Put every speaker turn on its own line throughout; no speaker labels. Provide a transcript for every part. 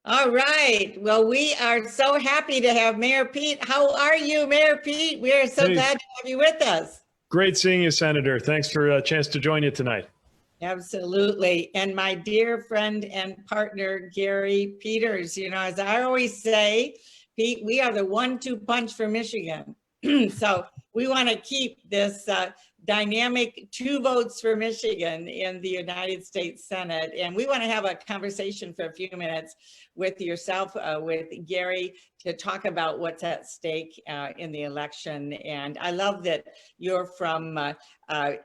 All right. Well, we are so happy to have Mayor Pete. How are you, Mayor Pete? We are so glad to have you with us.
Great seeing you, Senator. Thanks for a chance to join you tonight.
Absolutely. And my dear friend and partner, Gary Peters, as I always say, Pete, we are the 1-2 punch for Michigan. So we want to keep this dynamic 2 votes for Michigan in the United States Senate. And we want to have a conversation for a few minutes with yourself, with Gary, to talk about what's at stake in the election. And I love that you're from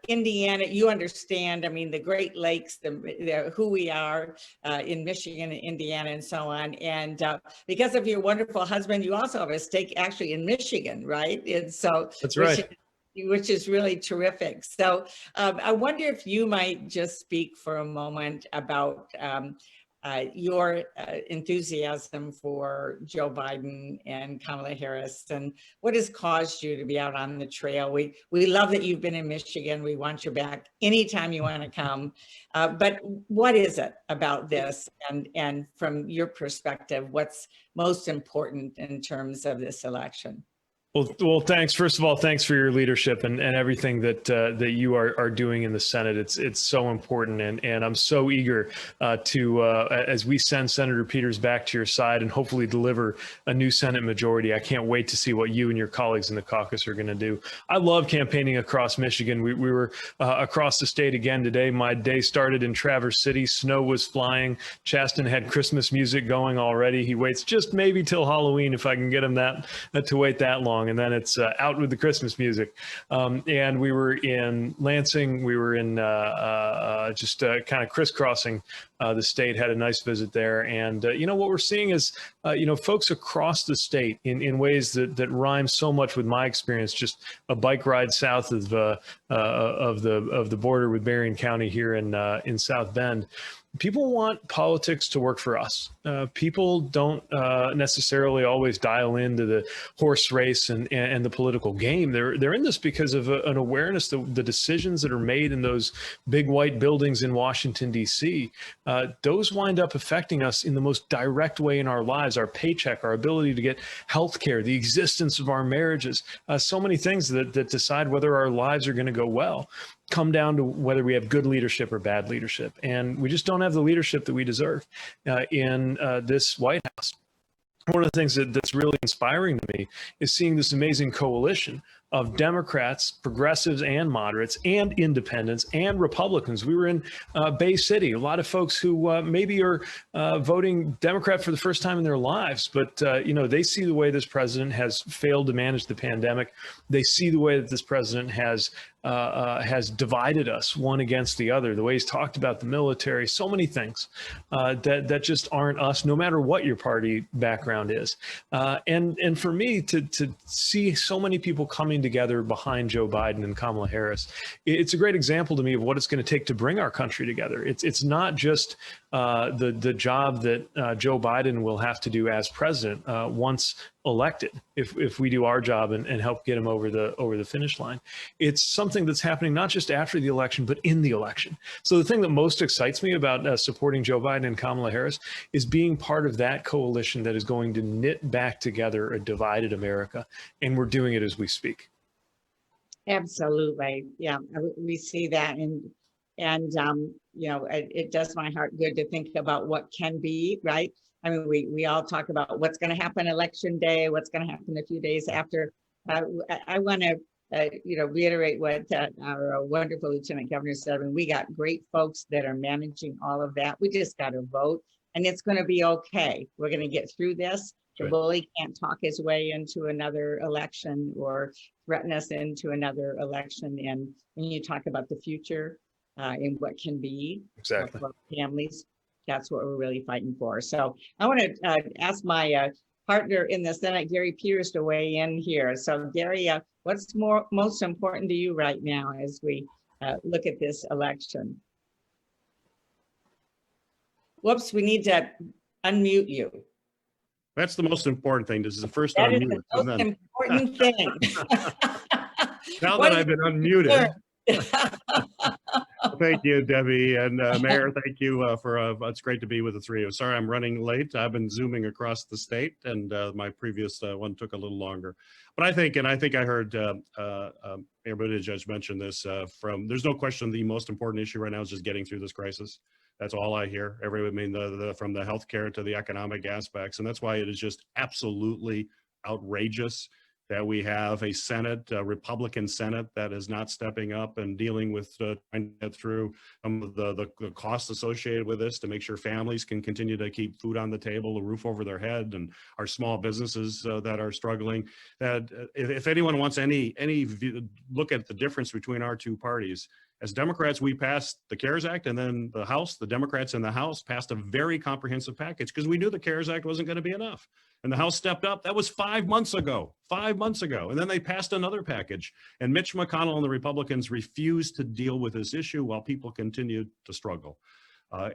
Indiana. You understand, the Great Lakes, who we are in Michigan and Indiana and so on. And because of your wonderful husband, you also have a stake actually in Michigan, right? And so
that's right.
Which is really terrific. So I wonder if you might just speak for a moment about your enthusiasm for Joe Biden and Kamala Harris, and what has caused you to be out on the trail. We love that you've been in Michigan. We want you back anytime you want to come. But what is it about this, and from your perspective, what's most important in terms of this election?
Well, thanks. First of all, thanks for your leadership and everything that you are doing in the Senate. It's so important, and I'm so eager to as we send Senator Peters back to your side and hopefully deliver a new Senate majority. I can't wait to see what you and your colleagues in the caucus are going to do. I love campaigning across Michigan. We were across the state again today. My day started in Traverse City. Snow was flying. Chasten had Christmas music going already. He waits just maybe till Halloween if I can get him to wait that long. And then it's out with the Christmas music. And we were in Lansing. We were in just kind of crisscrossing the state, had a nice visit there. And, what we're seeing is, folks across the state in ways that rhyme so much with my experience, just a bike ride south of the border with Berrien County here in South Bend. People want politics to work for us. People don't necessarily always dial into the horse race and the political game. They're in this because of an awareness that the decisions that are made in those big white buildings in Washington, D.C., those wind up affecting us in the most direct way in our lives, our paycheck, our ability to get health care, the existence of our marriages, so many things that decide whether our lives are going to go well. Come down to whether we have good leadership or bad leadership. And we just don't have the leadership that we deserve in this White House. One of the things that's really inspiring to me is seeing this amazing coalition of Democrats, progressives, and moderates, and independents, and Republicans. We were in Bay City. A lot of folks who maybe are voting Democrat for the first time in their lives, but they see the way this president has failed to manage the pandemic. They see the way that this president has divided us one against the other, the way he's talked about the military, so many things that just aren't us, no matter what your party background is. And for me to see so many people coming together behind Joe Biden and Kamala Harris, it's a great example to me of what it's going to take to bring our country together. It's not just the job that Joe Biden will have to do as president once elected, if we do our job and help get him over the finish line. It's something that's happening not just after the election, but in the election. So the thing that most excites me about supporting Joe Biden and Kamala Harris is being part of that coalition that is going to knit back together a divided America, and we're doing it as we speak.
Absolutely, yeah, we see that, and it does my heart good to think about what can be, right? I mean, we all talk about what's going to happen election day, what's going to happen a few days after. I want to, reiterate what our wonderful Lieutenant Governor said. And we got great folks that are managing all of that. We just got to vote, and it's going to be okay. We're going to get through this. The bully can't talk his way into another election or threaten us into another election. And when you talk about the future and what can be,
exactly,
for families, that's what we're really fighting for. So I want to ask my partner in the Senate, Gary Peters, to weigh in here. So Gary, what's most important to you right now as we look at this election? Whoops, we need to unmute you.
That's the most important thing. This is the first
that
unmute.
Is the most important thing.
Now that I've been unmuted. Thank you, Debbie, and Mayor, thank you it's great to be with the three of you. Sorry, I'm running late. I've been Zooming across the state, and my previous one took a little longer. But I think I heard Mayor Buttigieg mention this there's no question the most important issue right now is just getting through this crisis. That's all I hear. From the healthcare to the economic aspects. And that's why it is just absolutely outrageous that we have a Senate, a Republican Senate, that is not stepping up and dealing with trying to get through some of the costs associated with this to make sure families can continue to keep food on the table, a roof over their head, and our small businesses that are struggling. That if anyone wants any look at the difference between our two parties, as Democrats, we passed the CARES Act, and then the Democrats in the House passed a very comprehensive package because we knew the CARES Act wasn't going to be enough. And the House stepped up. That was 5 months ago. And then they passed another package. And Mitch McConnell and the Republicans refused to deal with this issue while people continued to struggle.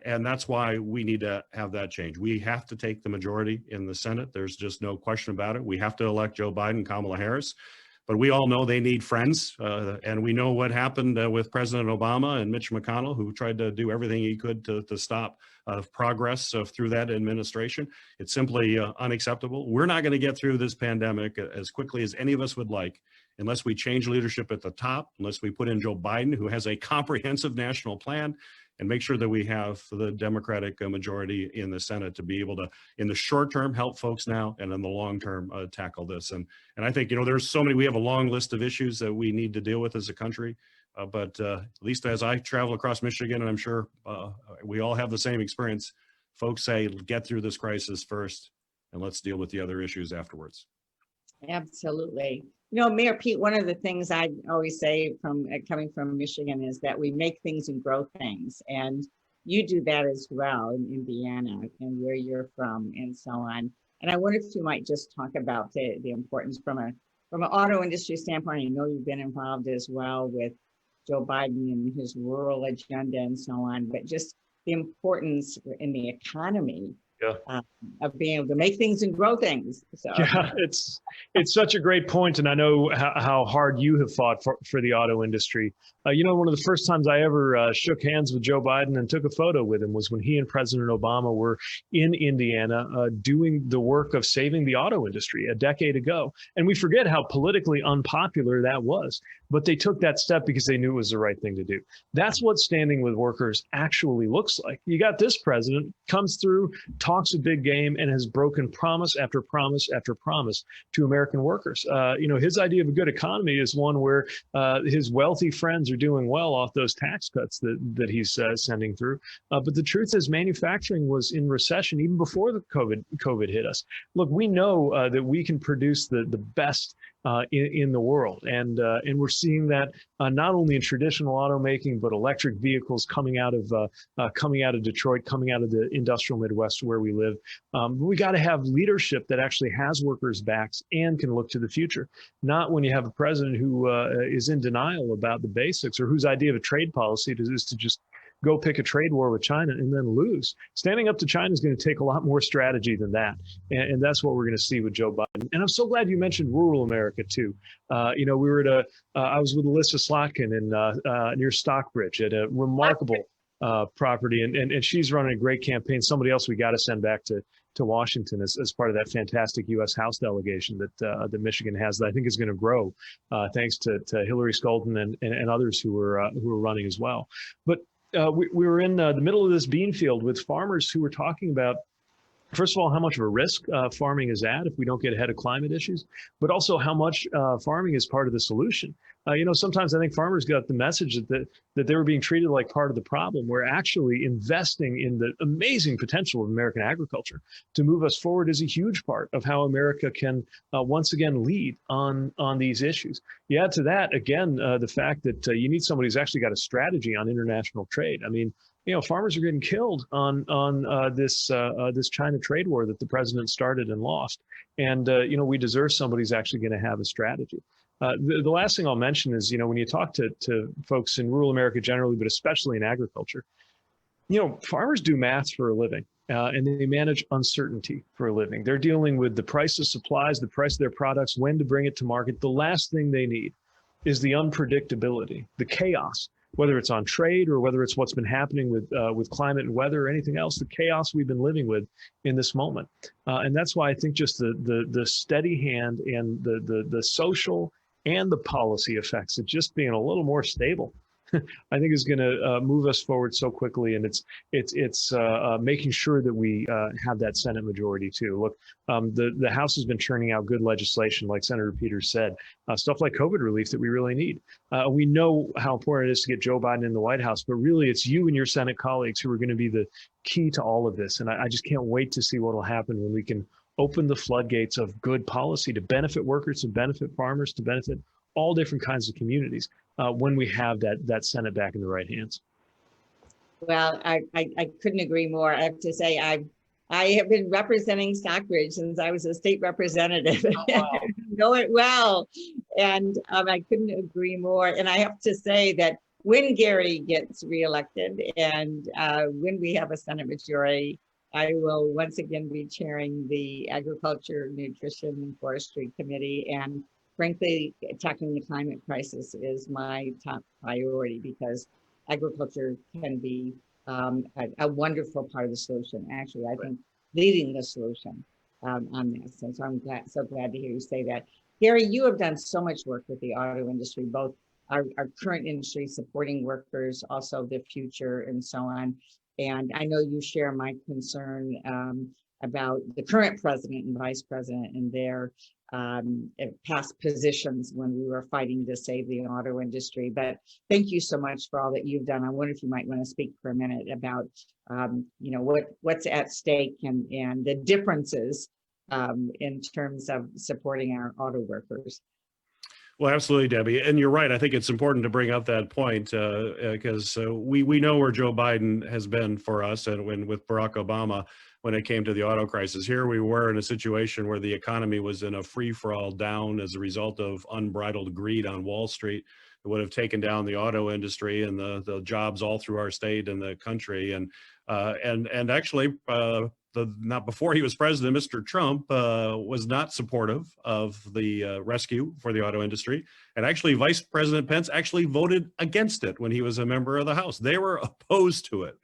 And that's why we need to have that change. We have to take the majority in the Senate. There's just no question about it. We have to elect Joe Biden, Kamala Harris. But we all know they need friends, and we know what happened with President Obama and Mitch McConnell, who tried to do everything he could to stop progress through that administration. It's simply unacceptable. We're not going to get through this pandemic as quickly as any of us would like unless we change leadership at the top, unless we put in Joe Biden, who has a comprehensive national plan, and make sure that we have the Democratic majority in the Senate to be able to, in the short term, help folks now, and in the long term, tackle this. And I think, there's so many, we have a long list of issues that we need to deal with as a country. But at least as I travel across Michigan, and I'm sure we all have the same experience, folks say, get through this crisis first, and let's deal with the other issues afterwards.
Absolutely. Mayor Pete, one of the things I always say coming from Michigan is that we make things and grow things. And you do that as well in Indiana and where you're from and so on. And I wonder if you might just talk about the importance from an auto industry standpoint. I know you've been involved as well with Joe Biden and his rural agenda and so on, but just the importance in the economy of being able to make things and grow things. So.
Yeah, it's such a great point, and I know how hard you have fought for the auto industry. One of the first times I ever shook hands with Joe Biden and took a photo with him was when he and President Obama were in Indiana doing the work of saving the auto industry a decade ago. And we forget how politically unpopular that was, but they took that step because they knew it was the right thing to do. That's what standing with workers actually looks like. You got this president comes through, talks a big game, and has broken promise after promise after promise to American workers. His idea of a good economy is one where his wealthy friends are doing well off those tax cuts that he's sending through. But the truth is manufacturing was in recession even before the COVID hit us. Look, we know that we can produce the best in the world. And we're seeing that not only in traditional automaking, but electric vehicles coming out of Detroit, coming out of the industrial Midwest where we live. We got to have leadership that actually has workers' backs and can look to the future. Not when you have a president who is in denial about the basics, or whose idea of a trade policy is to just go pick a trade war with China and then lose. Standing up to China is going to take a lot more strategy than that. And that's what we're going to see with Joe Biden. And I'm so glad you mentioned rural America too. We were I was with Alyssa Slotkin near Stockbridge at a remarkable property. And she's running a great campaign. Somebody else we got to send back to Washington as part of that fantastic U.S. House delegation that Michigan has, that I think is going to grow thanks to Hillary Skolton and others who are running as well. But we were in the middle of this bean field with farmers who were talking about, first of all, how much of a risk farming is at if we don't get ahead of climate issues, but also how much farming is part of the solution. Sometimes I think farmers got the message that they were being treated like part of the problem. We're actually investing in the amazing potential of American agriculture to move us forward is a huge part of how America can once again lead on these issues. You add to that, again, the fact that you need somebody who's actually got a strategy on international trade. I mean, farmers are getting killed on this China trade war that the president started and lost. And, we deserve somebody who's actually going to have a strategy. The last thing I'll mention is, when you talk to folks in rural America generally, but especially in agriculture, farmers do math for a living. And they manage uncertainty for a living. They're dealing with the price of supplies, the price of their products, when to bring it to market. The last thing they need is the unpredictability, the chaos whether it's on trade or whether it's what's been happening with climate and weather or anything else, the chaos we've been living with in this moment. And that's why I think just the steady hand and the social and the policy effects of just being a little more stable, I think is going to move us forward so quickly. And it's making sure that we have that Senate majority too. Look, the House has been churning out good legislation, like Senator Peters said, stuff like COVID relief that we really need. We know how important it is to get Joe Biden in the White House, but really it's you and your Senate colleagues who are going to be the key to all of this. And I just can't wait to see what will happen when we can open the floodgates of good policy to benefit workers, to benefit farmers, to benefit all different kinds of communities when we have that Senate back in the right hands.
Well, I couldn't agree more. I have to say, I have been representing Stockbridge since I was a state representative. Oh, wow. Know it well. And I couldn't agree more. And I have to say that when Gary gets reelected and when we have a Senate majority, I will once again be chairing the Agriculture, Nutrition, and Forestry Committee. And frankly, tackling the climate crisis is my top priority because agriculture can be a wonderful part of the solution. Actually, I think leading the solution on this. And so I'm so glad to hear you say that. Gary, you have done so much work with the auto industry, both our current industry supporting workers, also the future and so on. And I know you share my concern about the current president and vice president and their past positions when we were fighting to save the auto industry. But thank you so much for all that you've done. I wonder if you might want to speak for a minute about what's at stake and the differences in terms of supporting our auto workers.
Well, absolutely, Debbie. And you're right. I think it's important to bring up that point because we know where Joe Biden has been for us and with Barack Obama when it came to the auto crisis. Here we were in a situation where the economy was in a free-for-all down as a result of unbridled greed on Wall Street. It would have taken down the auto industry and the jobs all through our state and the country. And actually, not before he was president, Mr. Trump was not supportive of the rescue for the auto industry. And actually, Vice President Pence actually voted against it when he was a member of the House. They were opposed to it.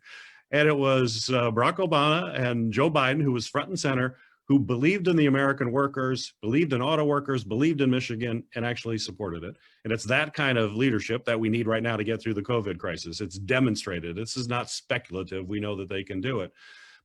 And it was Barack Obama and Joe Biden who was front and center, who believed in the American workers, believed in auto workers, believed in Michigan, and actually supported it. And it's that kind of leadership that we need right now to get through the COVID crisis. It's demonstrated. This is not speculative. We know that they can do it.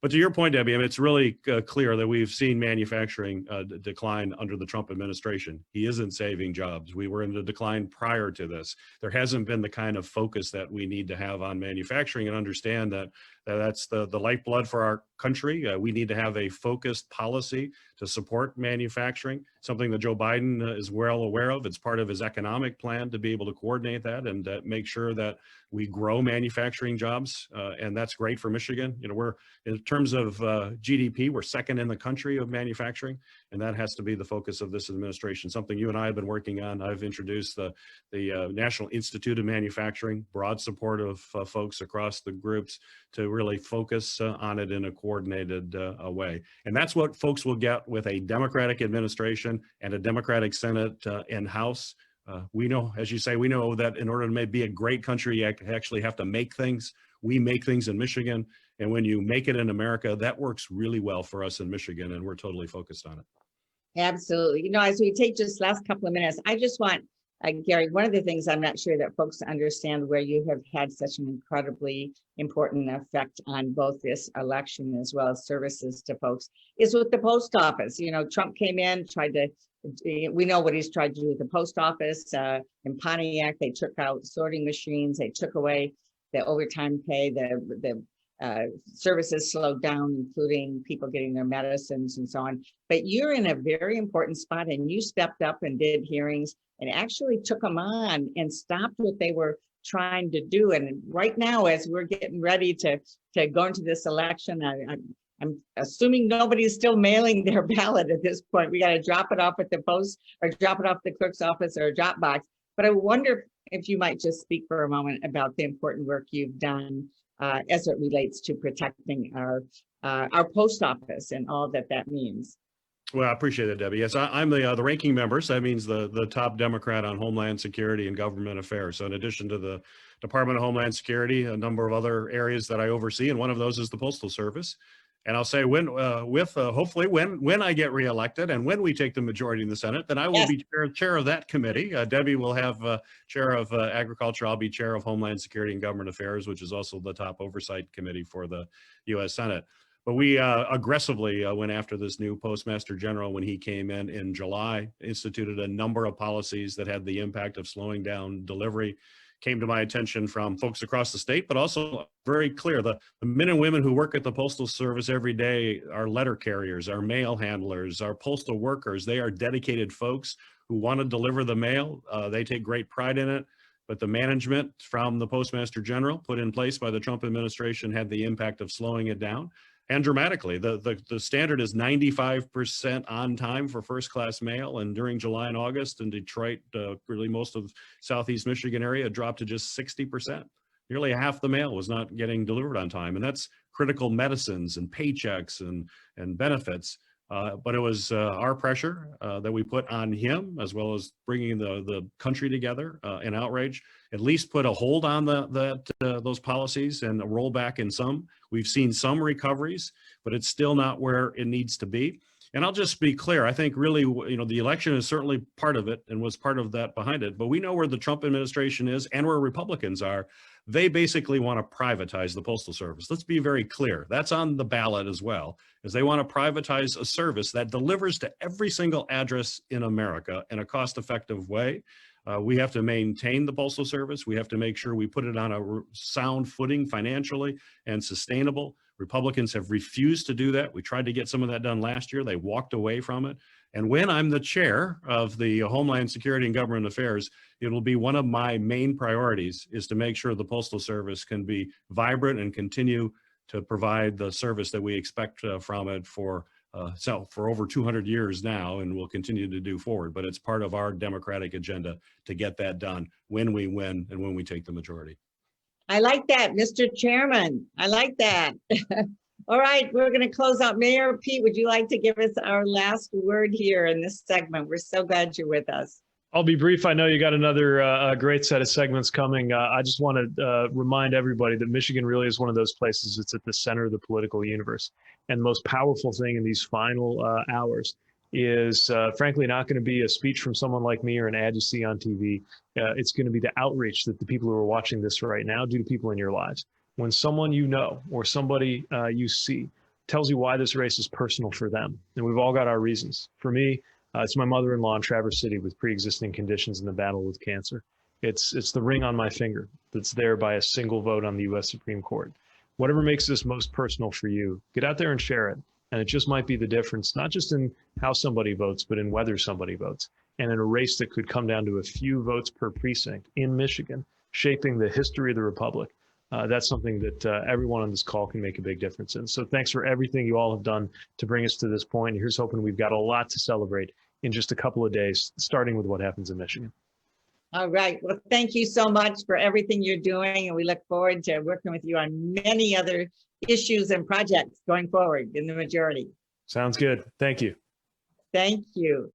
But to your point, Debbie, I mean, it's really clear that we've seen manufacturing decline under the Trump administration. He isn't saving jobs. We were in a decline prior to this. There hasn't been the kind of focus that we need to have on manufacturing and understand that that's the lifeblood for our country. We need to have a focused policy to support manufacturing, something that Joe Biden is well aware of. It's part of his economic plan to be able to coordinate that and make sure that we grow manufacturing jobs. And that's great for Michigan. You know, we're in terms of GDP, we're second in the country of manufacturing. And that has to be the focus of this administration, something you and I have been working on. I've introduced the National Institute of Manufacturing, broad support of folks across the groups to really focus on it in a coordinated way. And that's what folks will get with a Democratic administration and a Democratic Senate and House. We know, as you say, we know that in order to be a great country, you actually have to make things. We make things in Michigan. And when you make it in America, that works really well for us in Michigan, and we're totally focused on it.
Absolutely. You know, as we take just last couple of minutes, I just want, Gary, one of the things I'm not sure that folks understand where you have had such an incredibly important effect on both this election as well as services to folks is with the post office. You know, Trump came in, we know what he's tried to do with the post office. In Pontiac, they took out sorting machines, they took away the overtime pay, the services slowed down, including people getting their medicines and so on. But you're in a very important spot and you stepped up and did hearings and actually took them on and stopped what they were trying to do. And right now, as we're getting ready to go into this election, I'm assuming nobody's still mailing their ballot at this point. We got to drop it off at the post or drop it off the clerk's office or a drop box. But I wonder if you might just speak for a moment about the important work you've done as it relates to protecting our post office and all that means.
Well, I appreciate it, Debbie. Yes, I'm the ranking member, so that means the top Democrat on Homeland Security and Government Affairs. So in addition to the Department of Homeland Security, a number of other areas that I oversee, and one of those is the Postal Service. And I'll say hopefully when I get reelected and when we take the majority in the Senate, then I will be chair of that committee. Debbie will have chair of Agriculture. I'll be chair of Homeland Security and Government Affairs, which is also the top oversight committee for the U.S. Senate. But we aggressively went after this new Postmaster General when he came in July, instituted a number of policies that had the impact of slowing down delivery. Came to my attention from folks across the state, but also very clear. The men and women who work at the Postal Service every day are letter carriers, our mail handlers, our postal workers. They are dedicated folks who want to deliver the mail. They take great pride in it. But the management from the Postmaster General put in place by the Trump administration had the impact of slowing it down. And dramatically, the standard is 95% on time for first class mail. And during July and August in Detroit, really most of Southeast Michigan area, it dropped to just 60%. Nearly half the mail was not getting delivered on time. And that's critical medicines and paychecks and benefits. But it was our pressure that we put on him, as well as bringing the country together in outrage, at least put a hold on those policies and a rollback in some. We've seen some recoveries, but it's still not where it needs to be. And I'll just be clear. I think really, the election is certainly part of it and was part of that behind it. But we know where the Trump administration is and where Republicans are. They basically want to privatize the Postal Service. Let's be very clear. That's on the ballot as well, is they want to privatize a service that delivers to every single address in America in a cost-effective way. We have to maintain the Postal Service. We have to make sure we put it on a sound footing financially and sustainable. Republicans have refused to do that. We tried to get some of that done last year. They walked away from it. And when I'm the chair of the Homeland Security and Government Affairs, it'll be one of my main priorities is to make sure the Postal Service can be vibrant and continue to provide the service that we expect from it for over 200 years now, and we'll continue to do forward. But it's part of our democratic agenda to get that done when we win and when we take the majority.
I like that, Mr. Chairman. I like that. All right, we're going to close out. Mayor Pete, would you like to give us our last word here in this segment? We're so glad you're with us.
I'll be brief. I know you got another great set of segments coming. I just want to remind everybody that Michigan really is one of those places that's at the center of the political universe. And the most powerful thing in these final hours is frankly not going to be a speech from someone like me or an ad you see on TV. It's going to be the outreach that the people who are watching this right now do to people in your lives. When someone you know or somebody you see tells you why this race is personal for them, and we've all got our reasons. For me, it's my mother-in-law in Traverse City with pre-existing conditions in the battle with cancer. It's the ring on my finger that's there by a single vote on the U.S. Supreme Court. Whatever makes this most personal for you, get out there and share it. And it just might be the difference, not just in how somebody votes, but in whether somebody votes. And in a race that could come down to a few votes per precinct in Michigan, shaping the history of the Republic. That's something that everyone on this call can make a big difference in. So thanks for everything you all have done to bring us to this point. Here's hoping we've got a lot to celebrate in just a couple of days, starting with what happens in Michigan.
All right. Well, thank you so much for everything you're doing. And we look forward to working with you on many other issues and projects going forward in the majority.
Sounds good. Thank you.
Thank you.